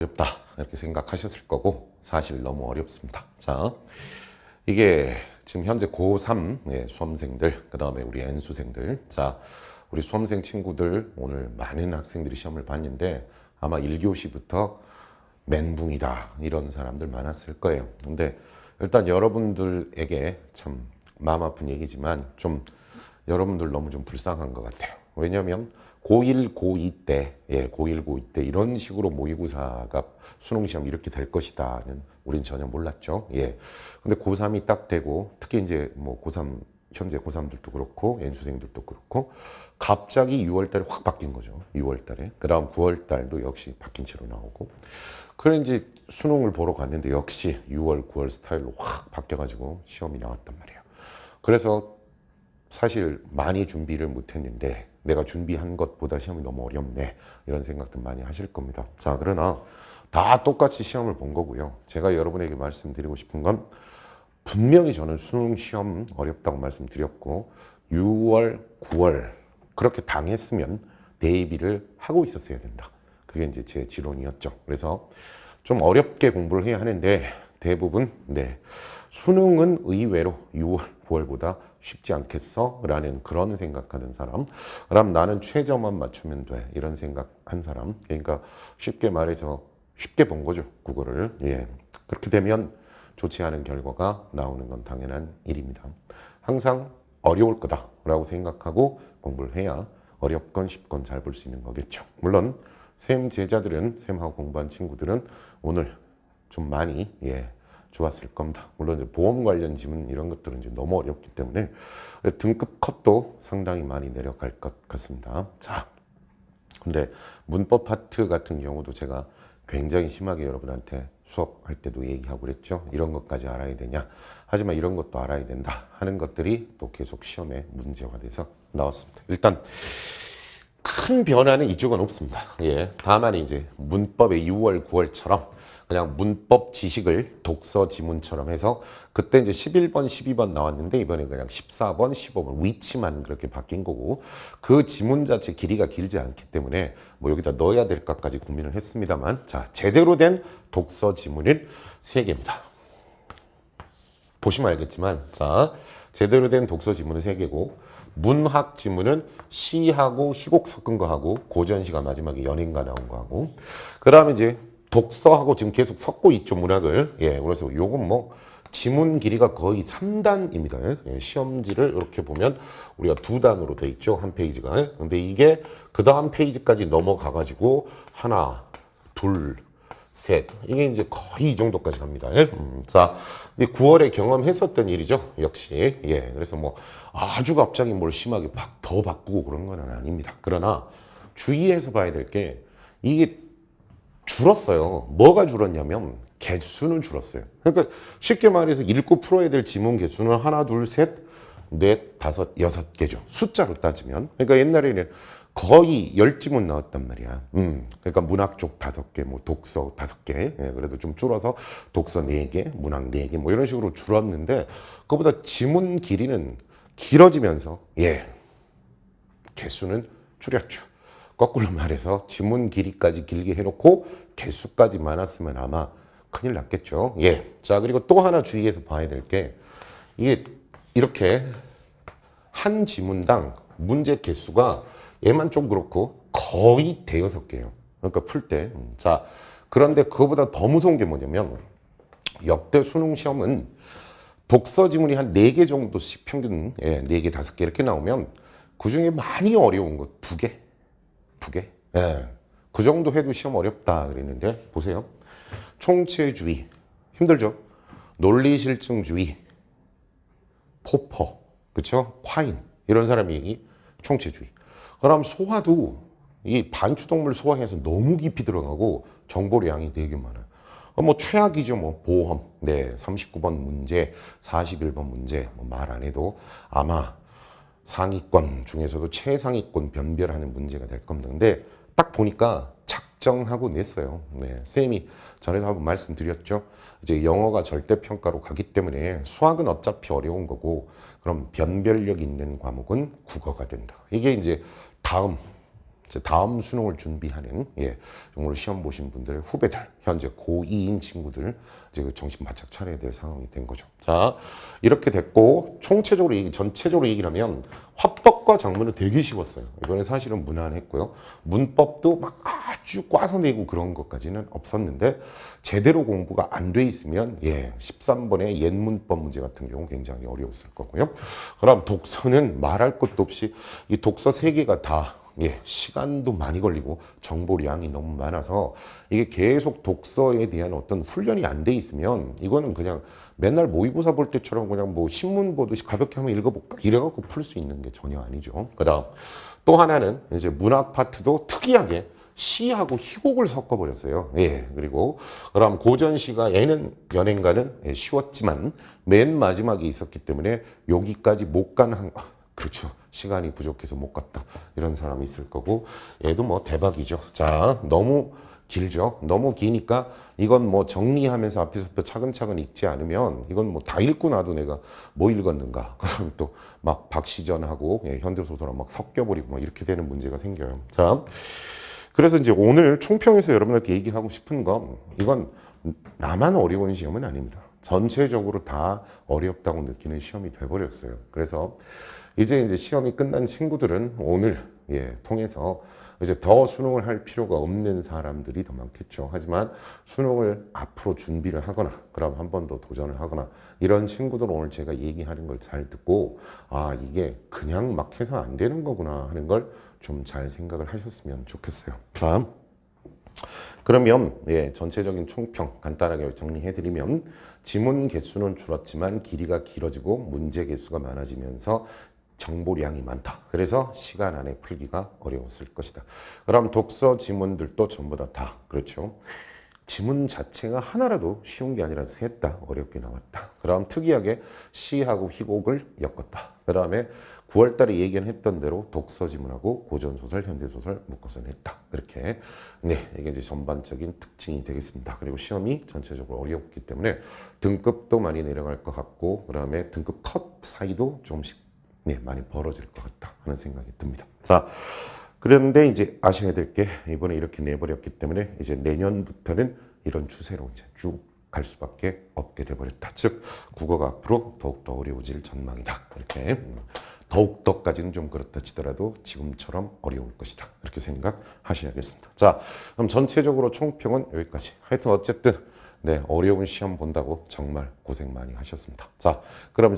어렵다 이렇게 생각하셨을 거고 사실 너무 어렵습니다. 자, 이게 지금 현재 고3 수험생들, 그 다음에 우리 N수생들, 자, 우리 수험생 친구들 오늘 많은 학생들이 시험을 봤는데 아마 1교시부터 멘붕이다 이런 사람들 많았을 거예요. 근데 일단 여러분들에게 참 마음 아픈 얘기지만 좀 여러분들 너무 좀 불쌍한 것 같아요. 왜냐하면 고1, 고2 때, 고1, 고2 때 이런 식으로 모의고사가 수능시험 이렇게 될 것이다는 우린 전혀 몰랐죠. 예. 근데 고3이 딱 되고 특히 이제 뭐 고3, 현재 고3들도 그렇고 N수생들도 그렇고 갑자기 6월 달에 확 바뀐 거죠. 6월 달에. 그 다음 9월 달도 역시 바뀐 채로 나오고. 그래 이제 수능을 보러 갔는데 역시 6월, 9월 스타일로 확 바뀌어가지고 시험이 나왔단 말이에요. 그래서 사실 많이 준비를 못했는데 내가 준비한 것보다 시험이 너무 어렵네 이런 생각도 많이 하실 겁니다. 자, 그러나 다 똑같이 시험을 본 거고요. 제가 여러분에게 말씀드리고 싶은 건 분명히 저는 수능 시험 어렵다고 말씀드렸고 6월, 9월 그렇게 당했으면 대비를 하고 있었어야 된다. 그게 이제 제 지론이었죠. 그래서 좀 어렵게 공부를 해야 하는데 대부분 수능은 의외로 6월, 9월보다 쉽지 않겠어? 라는 그런 생각하는 사람. 그럼 나는 최저만 맞추면 돼. 이런 생각한 사람. 그러니까 쉽게 말해서 쉽게 본 거죠. 국어를. 예. 그렇게 되면 좋지 않은 결과가 나오는 건 당연한 일입니다. 항상 어려울 거다라고 생각하고 공부를 해야 어렵건 쉽건 잘 볼 수 있는 거겠죠. 물론 쌤 제자들은, 쌤하고 공부한 친구들은 오늘 좀 많이 좋았을 겁니다. 물론 이제 보험 관련 지문 이런 것들은 이제 너무 어렵기 때문에 등급 컷도 상당히 많이 내려갈 것 같습니다. 자, 근데 문법 파트 같은 경우도 제가 굉장히 심하게 여러분한테 수업할 때도 얘기하고 그랬죠. 이런 것까지 알아야 되냐. 하지만 이런 것도 알아야 된다 하는 것들이 또 계속 시험에 문제가 돼서 나왔습니다. 일단 큰 변화는 이쪽은 없습니다. 예. 다만 이제 문법의 6월, 9월처럼 그냥 문법 지식을 독서 지문처럼 해서 그때 이제 11번, 12번 나왔는데 이번에 그냥 14번, 15번 위치만 그렇게 바뀐 거고 그 지문 자체 길이가 길지 않기 때문에 뭐 여기다 넣어야 될 것까지 고민을 했습니다만 자, 제대로 된 독서 지문은 3개입니다. 보시면 알겠지만 자, 제대로 된 독서 지문은 3개고 문학 지문은 시하고 희곡 섞은 거 하고 고전시가 마지막에 연인가 나온 거 하고 그 다음에 이제 독서하고 지금 계속 섞고 있죠 문학을. 예, 그래서 요건 뭐 지문 길이가 거의 3단입니다. 예, 시험지를 이렇게 보면 우리가 2단으로 돼 있죠 한 페이지가. 근데 이게 그 다음 페이지까지 넘어가 가지고 하나, 둘, 셋. 이게 이제 거의 이 정도까지 갑니다. 자, 9월에 경험했었던 일이죠. 역시. 예. 그래서 뭐 아주 갑자기 뭘 심하게 더 바꾸고 그런 건 아닙니다. 그러나 주의해서 봐야 될 게 이게 줄었어요. 뭐가 줄었냐면 개수는 줄었어요. 그러니까 쉽게 말해서 읽고 풀어야 될 지문 개수는 하나, 둘, 셋, 넷, 다섯, 6개죠. 숫자로 따지면. 그러니까 옛날에는 거의 10지문 나왔단 말이야. 그러니까 문학 쪽 5개, 뭐 독서 5개. 예, 그래도 좀 줄어서 독서 4개, 문학 4개, 뭐 이런 식으로 줄었는데, 그거보다 지문 길이는 길어지면서, 개수는 줄였죠. 거꾸로 말해서 지문 길이까지 길게 해놓고 개수까지 많았으면 아마 큰일 났겠죠. 예. 자, 그리고 또 하나 주의해서 봐야 될 게, 이게 이렇게 한 지문당 문제 개수가 얘만 좀 그렇고 거의 대여섯 개예요. 그러니까 풀 때. 자, 그런데 그거보다 더 무서운 게 뭐냐면 역대 수능 시험은 독서 지문이 한 4개 정도씩 평균 4개, 5개 이렇게 나오면 그중에 많이 어려운 거 2개. 2개. 예. 그 정도 해도 시험 어렵다 그랬는데 보세요. 총체주의. 힘들죠? 논리실증주의. 포퍼. 그쵸? 과인. 이런 사람이 총체주의. 그럼 소화도 이 반추동물 소화해서 너무 깊이 들어가고 정보량이 되게 많아요. 뭐 최악이죠. 뭐 보험, 39번 문제, 41번 문제 뭐 말 안 해도 아마 상위권 중에서도 최상위권 변별하는 문제가 될 겁니다. 근데 딱 보니까 작정하고 냈어요. 쌤이 전에도 한번 말씀드렸죠. 이제 영어가 절대평가로 가기 때문에 수학은 어차피 어려운 거고 그럼 변별력 있는 과목은 국어가 된다. 이게 이제 다음 이제 다음 수능을 준비하는 오늘 시험 보신 분들 후배들 현재 고2인 친구들 이제 정신 바짝 차려야 될 상황이 된 거죠. 자 이렇게 됐고 전체적으로 얘기를 하면 화법과 작문은 되게 쉬웠어요. 이번에 사실은 무난했고요. 문법도 막 아주 꽈서 내고 그런 것까지는 없었는데 제대로 공부가 안 돼 있으면 13번의 옛 문법 문제 같은 경우 굉장히 어려웠을 거고요. 그럼 독서는 말할 것도 없이 이 독서 3개가 다 시간도 많이 걸리고 정보량이 너무 많아서 이게 계속 독서에 대한 어떤 훈련이 안 돼 있으면 이거는 그냥 맨날 모의고사 볼 때처럼 그냥 뭐 신문 보듯이 가볍게 한번 읽어볼까 이래갖고 풀 수 있는 게 전혀 아니죠. 그다음 또 하나는 이제 문학 파트도 특이하게 시하고 희곡을 섞어버렸어요. 그리고 그럼 고전시가 얘는 연행가는 쉬웠지만 맨 마지막에 있었기 때문에 여기까지 못 간 그렇죠. 시간이 부족해서 못 갔다. 이런 사람이 있을 거고 얘도 뭐 대박이죠. 자, 너무 길죠. 너무 기니까 이건 뭐 정리하면서 앞에서부터 차근차근 읽지 않으면 이건 뭐 다 읽고 나도 내가 뭐 읽었는가. 그럼 또 막 박시전하고 현대소설하고 막 섞여버리고 막 이렇게 되는 문제가 생겨요. 자, 그래서 이제 오늘 총평에서 여러분한테 얘기하고 싶은 건 이건 나만 어려운 시험은 아닙니다. 전체적으로 다 어렵다고 느끼는 시험이 돼버렸어요. 그래서 이제 시험이 끝난 친구들은 오늘 통해서 이제 더 수능을 할 필요가 없는 사람들이 더 많겠죠. 하지만 수능을 앞으로 준비를 하거나 그럼 한 번 더 도전을 하거나 이런 친구들은 오늘 제가 얘기하는 걸 잘 듣고 아 이게 그냥 막 해서 안 되는 거구나 하는 걸 좀 잘 생각을 하셨으면 좋겠어요. 자, 그러면 전체적인 총평 간단하게 정리해드리면 지문 개수는 줄었지만 길이가 길어지고 문제 개수가 많아지면서 정보량이 많다. 그래서 시간 안에 풀기가 어려웠을 것이다. 그럼 독서 지문들도 전부 다 그렇죠. 지문 자체가 하나라도 쉬운 게 아니라 셋 다 어렵게 나왔다. 그럼 특이하게 시하고 희곡을 엮었다. 그 다음에 9월 달에 예견했던 대로 독서 지문하고 고전소설, 현대소설 묶어서 냈다. 이렇게 이게 이제 전반적인 특징이 되겠습니다. 그리고 시험이 전체적으로 어렵기 때문에 등급도 많이 내려갈 것 같고 그 다음에 등급 컷 사이도 조금씩 많이 벌어질 것 같다 하는 생각이 듭니다. 자, 그런데 이제 아셔야 될 게 이번에 이렇게 내버렸기 때문에 이제 내년부터는 이런 추세로 이제 쭉 갈 수밖에 없게 돼버렸다. 즉 국어가 앞으로 더욱더 어려워질 전망이다. 이렇게 더욱더까지는 좀 그렇다 치더라도 지금처럼 어려울 것이다. 이렇게 생각하셔야겠습니다. 자, 그럼 전체적으로 총평은 여기까지. 하여튼 어쨌든 어려운 시험 본다고 정말 고생 많이 하셨습니다. 자, 그럼